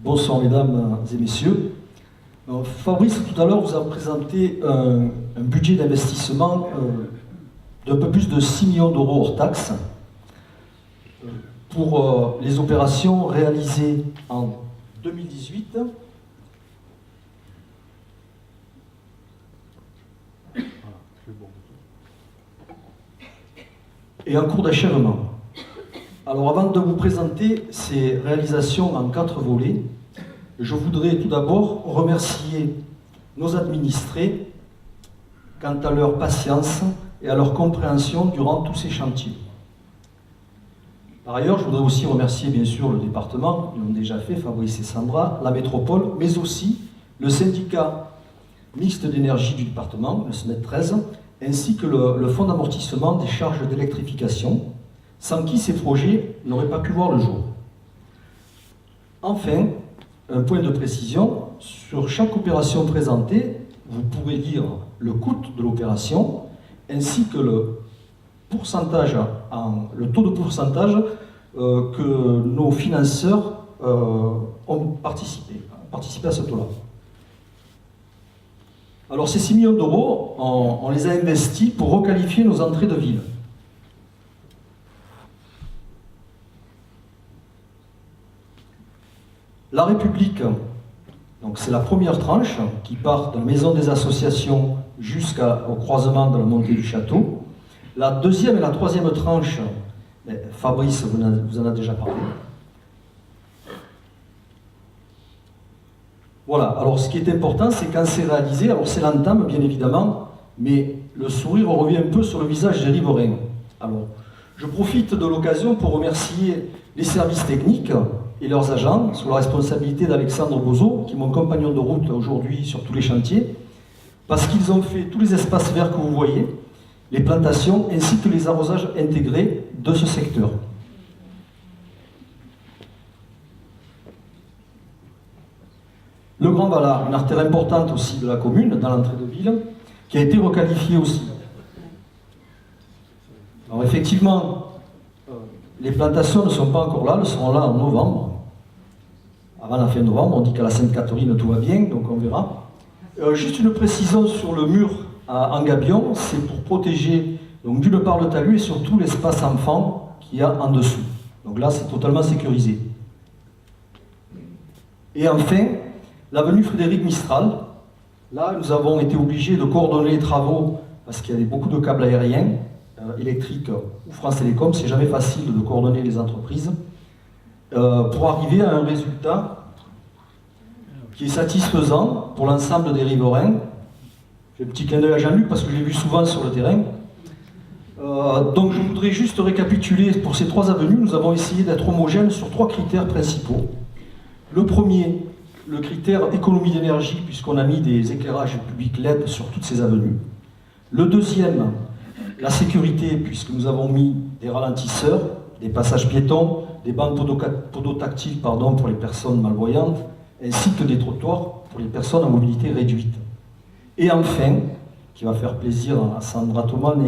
Bonsoir mesdames et messieurs. Fabrice, tout à l'heure, vous a présenté un budget d'investissement d'un peu plus de 6 millions d'euros hors taxes pour les opérations réalisées en 2018 et en cours d'achèvement. Alors avant de vous présenter ces réalisations en 4 volets, je voudrais tout d'abord remercier nos administrés quant à leur patience et à leur compréhension durant tous ces chantiers. Par ailleurs, je voudrais aussi remercier bien sûr le département, ils l'ont déjà fait, Fabrice et Sandra, la métropole, mais aussi le syndicat mixte d'énergie du département, le SMED 13, ainsi que le fonds d'amortissement des charges d'électrification, sans qui ces projets n'auraient pas pu voir le jour. Enfin, un point de précision, sur chaque opération présentée, vous pourrez lire le coût de l'opération, ainsi que le taux de pourcentage que nos financeurs ont participé à ce taux-là. Alors ces 6 millions d'euros, on les a investis pour requalifier nos entrées de ville. La République, donc c'est la première tranche qui part de la maison des associations jusqu'au croisement de la montée du château. La deuxième et la troisième tranche, Fabrice vous en a déjà parlé. Voilà, alors ce qui est important, c'est quand c'est réalisé, alors c'est l'entame bien évidemment, mais le sourire revient un peu sur le visage des riverains. Alors, je profite de l'occasion pour remercier les services techniques et leurs agents, sous la responsabilité d'Alexandre Bozo, qui est mon compagnon de route aujourd'hui sur tous les chantiers, parce qu'ils ont fait tous les espaces verts que vous voyez, les plantations, ainsi que les arrosages intégrés de ce secteur. Le Grand Valard, une artère importante aussi de la commune, dans l'entrée de ville, qui a été requalifiée aussi. Alors effectivement, les plantations ne sont pas encore là, elles seront là en novembre. Avant la fin novembre, on dit qu'à la Sainte-Catherine tout va bien, donc on verra. Juste une précision sur le mur en gabion, c'est pour protéger d'une part le talus et surtout l'espace enfant qu'il y a en dessous. Donc là, c'est totalement sécurisé. Et enfin, l'avenue Frédéric Mistral. Là, nous avons été obligés de coordonner les travaux parce qu'il y avait beaucoup de câbles aériens, électriques ou France Télécom. C'est jamais facile de coordonner les entreprises pour arriver à un résultat qui est satisfaisant pour l'ensemble des riverains. J'ai un petit clin d'œil à Jean-Luc parce que je l'ai vu souvent sur le terrain. Donc je voudrais juste récapituler pour ces 3 avenues. Nous avons essayé d'être homogènes sur 3 critères principaux. Le premier, le critère économie d'énergie, puisqu'on a mis des éclairages publics LED sur toutes ces avenues. Le deuxième, la sécurité, puisque nous avons mis des ralentisseurs, des passages piétons, des bandes podotactiles pour les personnes malvoyantes, ainsi que des trottoirs pour les personnes à mobilité réduite. Et enfin, qui va faire plaisir à Sandra Thoman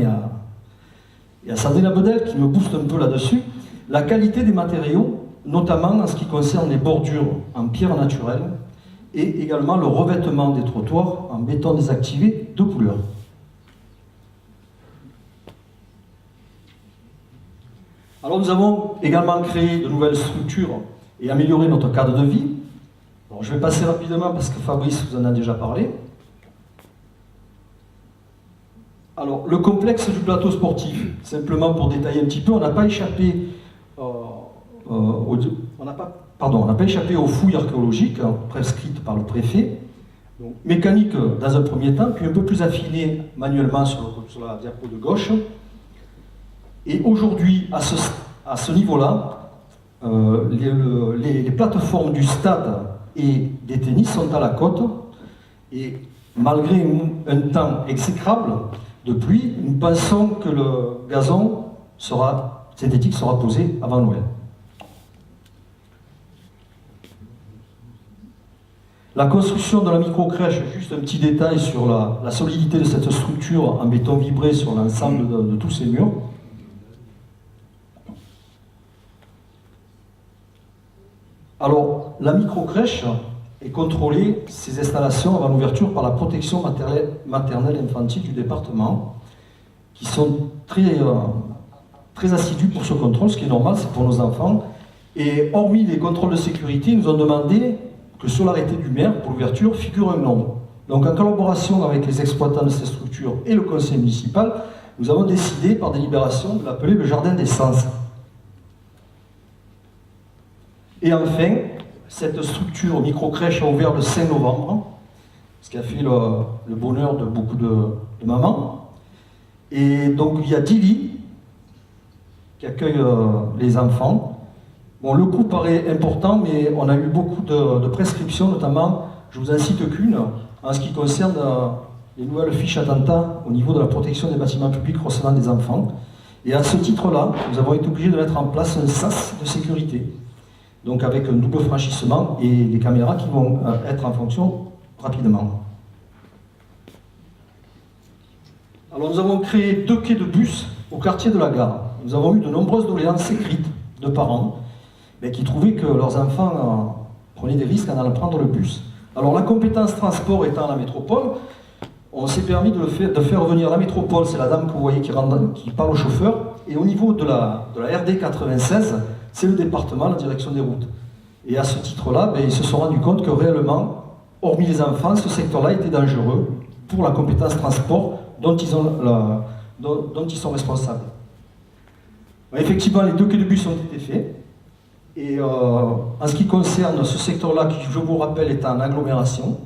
et à Sandrine Bedel, qui me booste un peu là-dessus, la qualité des matériaux, notamment en ce qui concerne les bordures en pierre naturelle et également le revêtement des trottoirs en béton désactivé de couleur. Alors nous avons également créé de nouvelles structures et amélioré notre cadre de vie. Alors, je vais passer rapidement parce que Fabrice vous en a déjà parlé. Alors, le complexe du plateau sportif, simplement pour détailler un petit peu, on n'a pas échappé aux fouilles archéologiques prescrites par le préfet. Donc, mécanique dans un premier temps, puis un peu plus affiné manuellement sur la diapo de gauche. Et aujourd'hui, à ce niveau-là, les plateformes du stade et des tennis sont à la côte. Et malgré un temps exécrable de pluie, nous pensons que le gazon synthétique sera posé avant Noël. La construction de la micro-crèche, juste un petit détail sur la solidité de cette structure en béton vibré sur l'ensemble de tous ces murs. Alors, la microcrèche est contrôlée, ces installations avant l'ouverture, par la protection maternelle et infantile du département, qui sont très assidus pour ce contrôle, ce qui est normal, c'est pour nos enfants. Et hormis les contrôles de sécurité, ils nous ont demandé que sur l'arrêté du maire pour l'ouverture figure un nombre. Donc en collaboration avec les exploitants de ces structures et le conseil municipal, nous avons décidé par délibération de l'appeler le jardin des sens. Et enfin, cette structure microcrèche a ouvert le 5 novembre, ce qui a fait le bonheur de beaucoup de mamans. Et donc il y a 10 lits qui accueillent les enfants. Bon, le coût paraît important, mais on a eu beaucoup de prescriptions, notamment, je vous en cite qu'une, en ce qui concerne les nouvelles fiches attentats au niveau de la protection des bâtiments publics recevant des enfants. Et à ce titre-là, nous avons été obligés de mettre en place un sas de sécurité, donc avec un double franchissement et les caméras qui vont être en fonction rapidement. Alors nous avons créé 2 quais de bus au quartier de la gare. Nous avons eu de nombreuses doléances écrites de parents qui trouvaient que leurs enfants prenaient des risques en allant prendre le bus. Alors la compétence transport étant la métropole, on s'est permis de faire venir la métropole, c'est la dame que vous voyez qui parle au chauffeur, et au niveau de la RD 96, c'est le département, la direction des routes. Et à ce titre-là, ils se sont rendus compte que réellement, hormis les enfants, ce secteur-là était dangereux pour la compétence transport dont ils sont responsables. Effectivement, les 2 quais de bus ont été faits. Et en ce qui concerne ce secteur-là, qui, je vous rappelle, est en agglomération,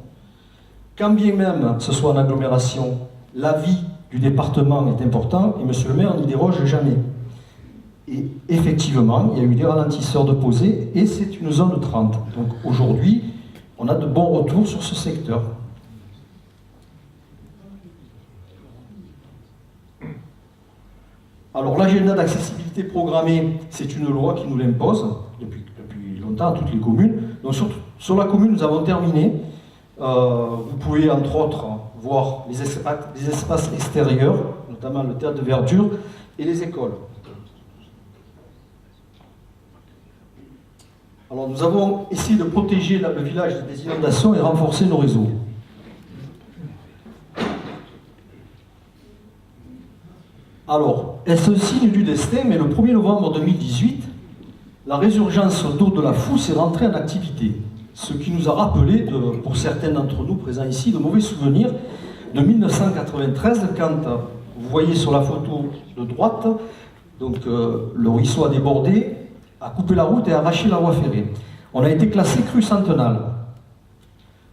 quand bien même ce soit en agglomération, l'avis du département est important, et monsieur le maire n'y déroge jamais. Et effectivement, il y a eu des ralentisseurs de posés, et c'est une zone 30. Donc aujourd'hui, on a de bons retours sur ce secteur. Alors l'agenda d'accessibilité programmée, c'est une loi qui nous l'impose depuis longtemps à toutes les communes. Donc sur la commune, nous avons terminé. Vous pouvez entre autres voir les espaces extérieurs, notamment le théâtre de verdure et les écoles. Alors nous avons essayé de protéger le village des inondations et renforcer nos réseaux. Alors, est-ce un signe du destin? Mais le 1er novembre 2018, la résurgence d'eau de la Fosse est rentrée en activité. Ce qui nous a rappelé, pour certains d'entre nous présents ici, de mauvais souvenirs de 1993, quand vous voyez sur la photo de droite, donc le ruisseau a débordé, a coupé la route et a arraché la voie ferrée. On a été classé crue centenale.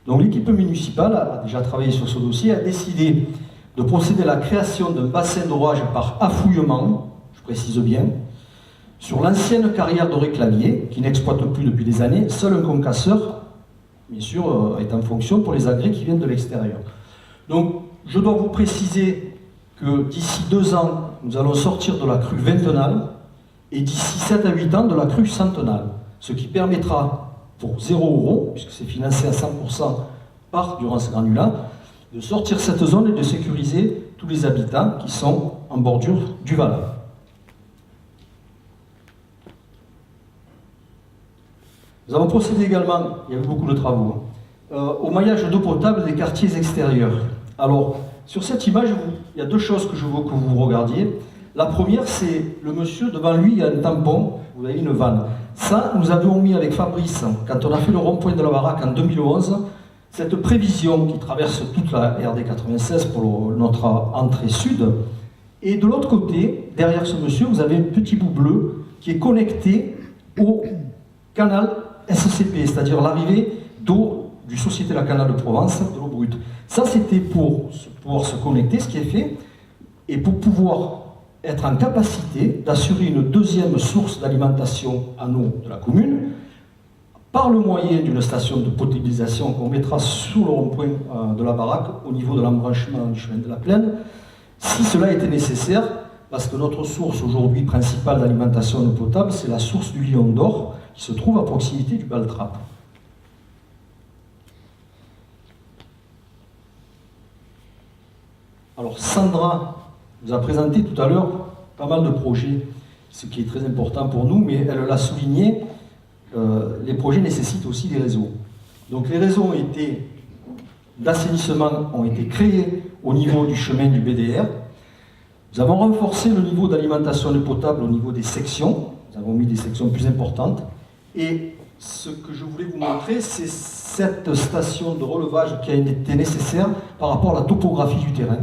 Donc l'équipe municipale a déjà travaillé sur ce dossier, a décidé de procéder à la création d'un bassin d'orage par affouillement, je précise bien, sur l'ancienne carrière de Réclavier, qui n'exploite plus depuis des années. Seul un concasseur, bien sûr, est en fonction pour les agrès qui viennent de l'extérieur. Donc, je dois vous préciser que d'ici 2 ans, nous allons sortir de la crue vingtenale et d'ici 7 à 8 ans de la crue centenale, ce qui permettra, pour 0 €, puisque c'est financé à 100% par Durance Granulat, de sortir cette zone et de sécuriser tous les habitants qui sont en bordure du Val. Nous avons procédé également, il y a eu beaucoup de travaux, au maillage d'eau potable des quartiers extérieurs. Alors, sur cette image, il y a 2 choses que je veux que vous regardiez. La première, c'est le monsieur, devant lui, il y a un tampon, vous voyez, une vanne. Ça, nous avions mis avec Fabrice, quand on a fait le rond-point de la baraque en 2011, cette prévision qui traverse toute la RD 96 pour notre entrée sud. Et de l'autre côté, derrière ce monsieur, vous avez un petit bout bleu qui est connecté au canal SCP, c'est-à-dire l'arrivée d'eau du Société La Canal de Provence, de l'eau brute. Ça, c'était pour pouvoir se connecter, ce qui est fait, et pour pouvoir être en capacité d'assurer une deuxième source d'alimentation en eau de la commune, par le moyen d'une station de potabilisation qu'on mettra sur le rond-point de la baraque, au niveau de l'embranchement du chemin de la Plaine, si cela était nécessaire, parce que notre source aujourd'hui principale d'alimentation en eau potable, c'est la source du Lion d'Or, qui se trouve à proximité du Baltrap. Alors Sandra nous a présenté tout à l'heure pas mal de projets, ce qui est très important pour nous, mais elle l'a souligné, les projets nécessitent aussi des réseaux. Donc les réseaux d'assainissement ont été créés au niveau du chemin du BDR. Nous avons renforcé le niveau d'alimentation d'eau potable au niveau des sections. Nous avons mis des sections plus importantes. Et ce que je voulais vous montrer, c'est cette station de relevage qui a été nécessaire par rapport à la topographie du terrain.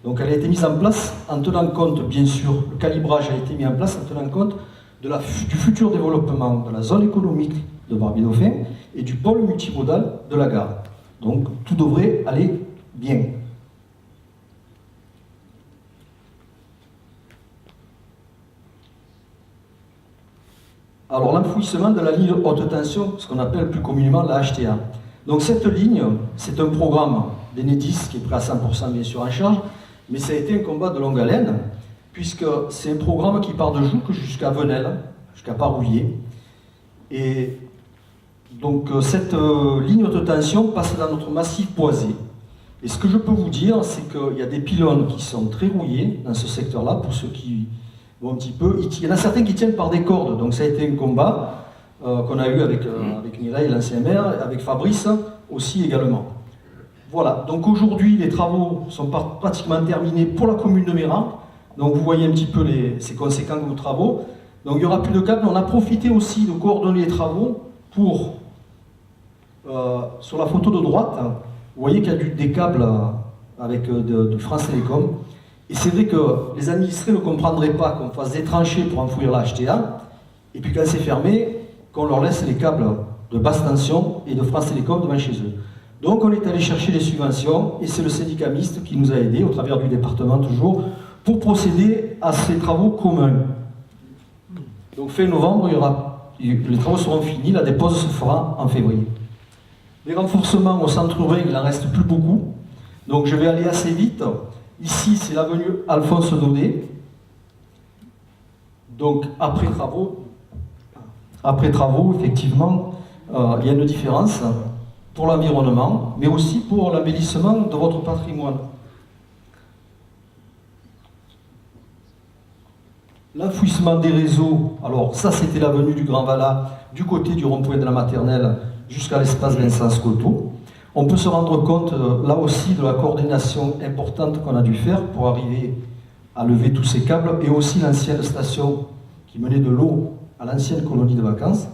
Donc elle a été mise en place en tenant compte, bien sûr, le calibrage a été mis en place en tenant compte du futur développement de la zone économique de Barbey-Dauphin et du pôle multimodal de la gare. Donc tout devrait aller bien. Alors l'enfouissement de la ligne haute tension, ce qu'on appelle plus communément la HTA. Donc cette ligne, c'est un programme d'Enedis qui est pris à 100% bien sûr en charge, mais ça a été un combat de longue haleine, puisque c'est un programme qui part de Jouques jusqu'à Venelle, jusqu'à Parouillet. Et donc cette ligne haute tension passe dans notre massif boisé. Et ce que je peux vous dire, c'est qu'il y a des pylônes qui sont très rouillés dans ce secteur-là, pour ceux qui vont un petit peu. Il y en a certains qui tiennent par des cordes, donc ça a été un combat qu'on a eu avec Mireille, l'ancien maire, avec Fabrice aussi également. Voilà, donc aujourd'hui les travaux sont pratiquement terminés pour la commune de Méran. Donc vous voyez un petit peu ces conséquences de nos travaux. Donc il n'y aura plus de câbles. On a profité aussi de coordonner les travaux pour, sur la photo de droite, vous voyez qu'il y a des câbles avec de France Télécom. Et c'est vrai que les administrés ne comprendraient pas qu'on fasse des tranchées pour enfouir la HTA, et puis quand c'est fermé, qu'on leur laisse les câbles de basse tension et de France Télécom devant chez eux. Donc on est allé chercher les subventions, et c'est le syndicat mixte qui nous a aidés, au travers du département toujours, pour procéder à ces travaux communs. Donc fin novembre, les travaux seront finis, la dépose se fera en février. Les renforcements au centre urbain, il n'en reste plus beaucoup, donc je vais aller assez vite. Ici, c'est l'avenue Alphonse Daudet. Donc après travaux, effectivement, il y a une différence pour l'environnement, mais aussi pour l'embellissement de votre patrimoine. L'enfouissement des réseaux, alors ça c'était l'avenue du Grand Valat, du côté du rond-point de la Maternelle jusqu'à l'espace Vincent Scotto. On peut se rendre compte là aussi de la coordination importante qu'on a dû faire pour arriver à lever tous ces câbles, et aussi l'ancienne station qui menait de l'eau à l'ancienne colonie de vacances.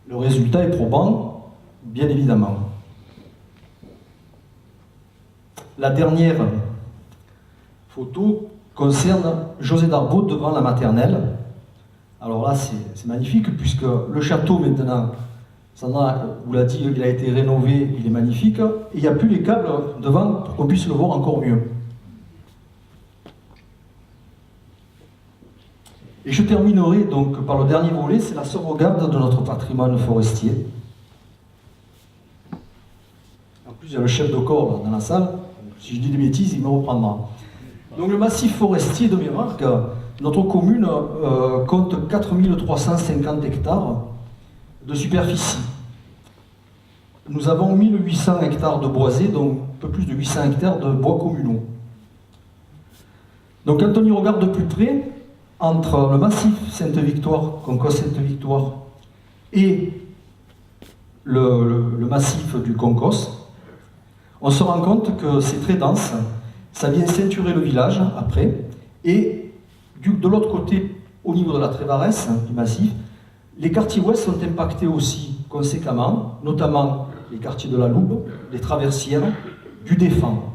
Le résultat est probant, bien évidemment. La dernière photo concerne José Darbaud devant la Maternelle. Alors là, c'est magnifique, puisque le château maintenant, Sandra vous l'a dit, il a été rénové, il est magnifique, et il n'y a plus les câbles devant pour qu'on puisse le voir encore mieux. Et je terminerai donc par le dernier volet, c'est la sauvegarde de notre patrimoine forestier. En plus, il y a le chef de corps dans la salle, si je dis des bêtises, il me reprendra. Donc le massif forestier de Mérarques, notre commune compte 4350 hectares de superficie. Nous avons 1800 hectares de boisés, donc un peu plus de 800 hectares de bois communaux. Donc quand on y regarde de plus près, entre le massif Sainte-Victoire, Concours Sainte-Victoire, et le massif du Concours, on se rend compte que c'est très dense, ça vient ceinturer le village après, et de l'autre côté, au niveau de la Trévaresse, du massif, les quartiers ouest sont impactés aussi conséquemment, notamment les quartiers de la Loube, des Traversières, du Défend.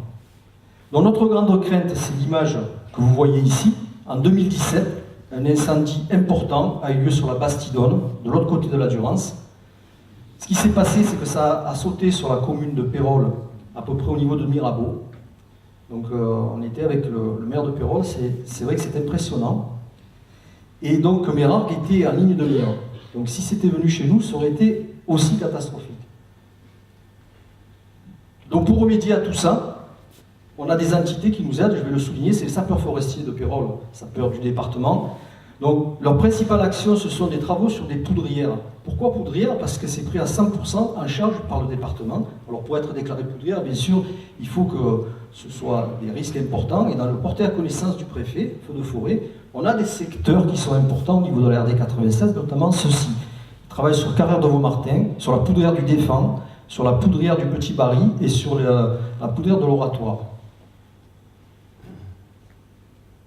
Donc notre grande crainte, c'est l'image que vous voyez ici. En 2017, un incendie important a eu lieu sur la Bastidonne, de l'autre côté de la Durance. Ce qui s'est passé, c'est que ça a sauté sur la commune de Pérol, à peu près au niveau de Mirabeau. Donc on était avec le maire de Pérol, c'est vrai que c'est impressionnant. Et donc Mérarques était en ligne de mire. Donc si c'était venu chez nous, ça aurait été aussi catastrophique. Donc pour remédier à tout ça, on a des entités qui nous aident, je vais le souligner, c'est les sapeurs forestiers de Pérol, sapeurs du département. Donc leur principale action, ce sont des travaux sur des poudrières. Pourquoi poudrières? Parce que c'est pris à 100% en charge par le département. Alors pour être déclaré poudrière, bien sûr, il faut que ce soit des risques importants, et dans le porté à connaissance du préfet, feu de forêt, on a des secteurs qui sont importants au niveau de la RD 96, notamment ceux-ci. travaille sur Carrière de Vaumartin, sur la poudrière du Défend, sur la poudrière du Petit Barry et sur la poudrière de l'Oratoire.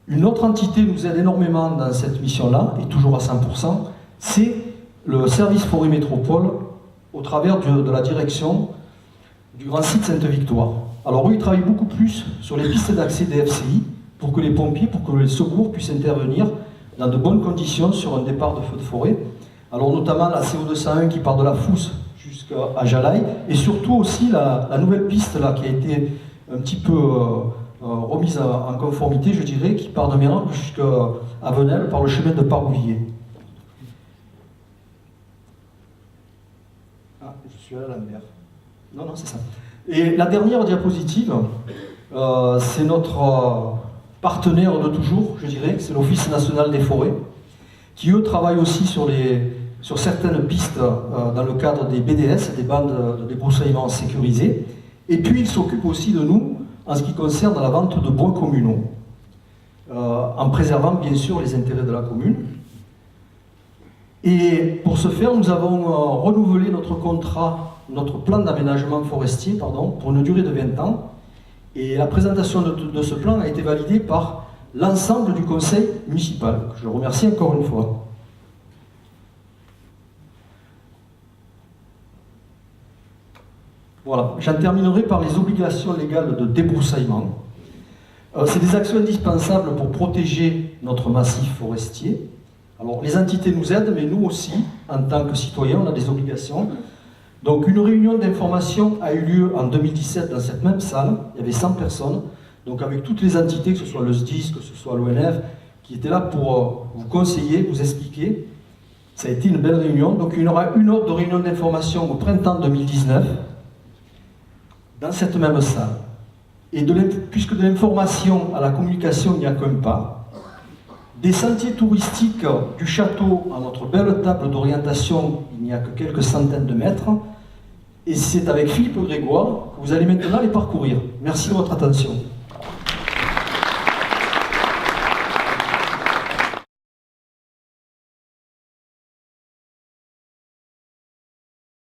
Une autre entité nous aide énormément dans cette mission-là, et toujours à 100%, c'est le service Forêt Métropole au travers de la direction du grand site Sainte-Victoire. Alors eux, ils travaillent beaucoup plus sur les pistes d'accès des FCI pour que les pompiers, pour que les secours puissent intervenir dans de bonnes conditions sur un départ de feu de forêt. Alors notamment la CO201 qui part de la Fousse jusqu'à Jalaï, et surtout aussi la nouvelle piste là, qui a été un petit peu remise en conformité, je dirais, qui part de Méran jusqu'à Venelle par le chemin de Parouvilliers. Ah, je suis à l'envers. Non, c'est ça. Et la dernière diapositive, c'est notre partenaire de toujours, je dirais, c'est l'Office national des forêts, qui eux travaillent aussi sur certaines pistes dans le cadre des BDS, des bandes de débroussaillement sécurisées, et puis ils s'occupent aussi de nous en ce qui concerne la vente de bois communaux, en préservant bien sûr les intérêts de la commune. Et pour ce faire, nous avons renouvelé notre contrat, notre plan d'aménagement forestier, pour une durée de 20 ans. Et la présentation de ce plan a été validée par l'ensemble du conseil municipal, que je remercie encore une fois. Voilà, j'en terminerai par les obligations légales de débroussaillement. C'est des actions indispensables pour protéger notre massif forestier. Alors, les entités nous aident, mais nous aussi, en tant que citoyens, on a des obligations. Donc, une réunion d'information a eu lieu en 2017 dans cette même salle. Il y avait 100 personnes, donc avec toutes les entités, que ce soit le SDIS, que ce soit l'ONF, qui étaient là pour vous conseiller, vous expliquer. Ça a été une belle réunion. Donc, il y aura une autre réunion d'information au printemps 2019, dans cette même salle. Et puisque de l'information à la communication, il n'y a qu'un pas, des sentiers touristiques du château à notre belle table d'orientation, il n'y a que quelques centaines de mètres, et c'est avec Philippe Grégoire que vous allez maintenant les parcourir. Merci de votre attention.